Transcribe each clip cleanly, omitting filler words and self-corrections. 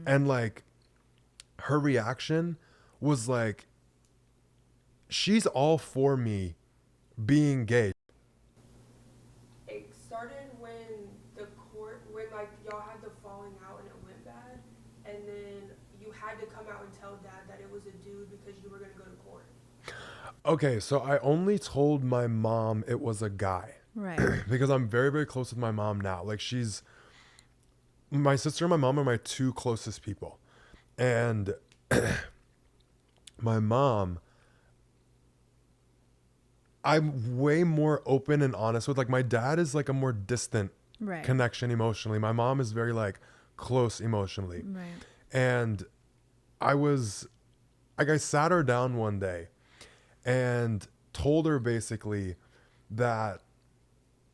And like her reaction was like, she's all for me being gay. It started when like y'all had the falling out and it went bad, and then you had to come out and tell dad that it was a dude because you were gonna go to court. Okay, so I only told my mom it was a guy. Right. Because I'm very, very close with my mom now. Like my sister and my mom are my two closest people. And my mom, I'm way more open and honest with. Like my dad is like a more distant Right. connection emotionally. My mom is very like close emotionally. Right. And I sat her down one day and told her basically that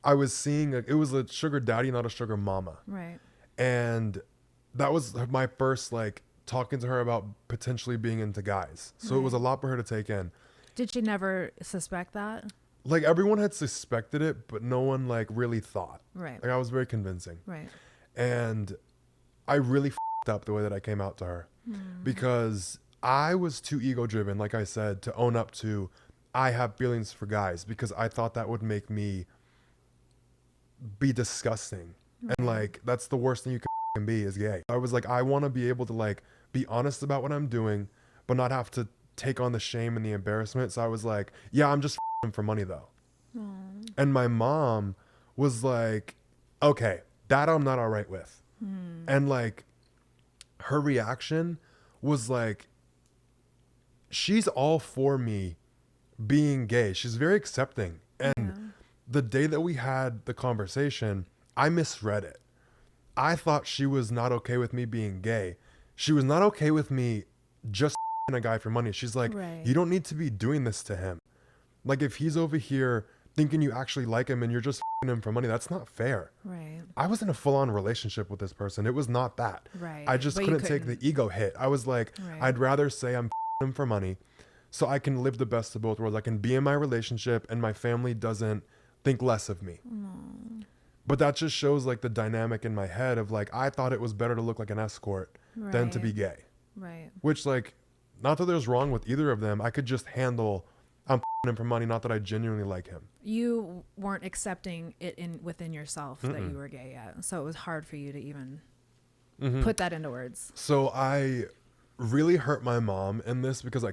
I was seeing it was a sugar daddy, not a sugar mama. Right. And that was my first like talking to her about potentially being into guys. So it was a lot for her to take in. Did she never suspect that? Like everyone had suspected it, but no one like really thought. Right. Like I was very convincing. Right. And I really f***ed up the way that I came out to her because I was too ego driven, like I said, to own up to I have feelings for guys because I thought that would make me be disgusting. And like that's the worst thing you can be is gay. I was like, I want to be able to like be honest about what I'm doing, but not have to take on the shame and the embarrassment. So I was like, yeah, I'm just f***ing for money though. And my mom was like, okay, that I'm not all right with. And like her reaction was like, she's all for me being gay. She's very accepting. And the day that we had the conversation, I misread it. I thought she was not okay with me being gay. She was not okay with me just a guy for money. She's like, you don't need to be doing this to him. Like if he's over here thinking you actually like him and you're just him for money, that's not fair. Right. I was in a full-on relationship with this person. It was not that. Right. I just But you couldn't take the ego hit. I was like, I'd rather say I'm him for money so I can live the best of both worlds. I can be in my relationship and my family doesn't think less of me. But that just shows like the dynamic in my head of like, I thought it was better to look like an escort than to be gay. Right. Which like, not that there's wrong with either of them. I could just handle I'm him for money, not that I genuinely like him. You weren't accepting it within yourself that you were gay yet. So it was hard for you to even put that into words. So I really hurt my mom in this because I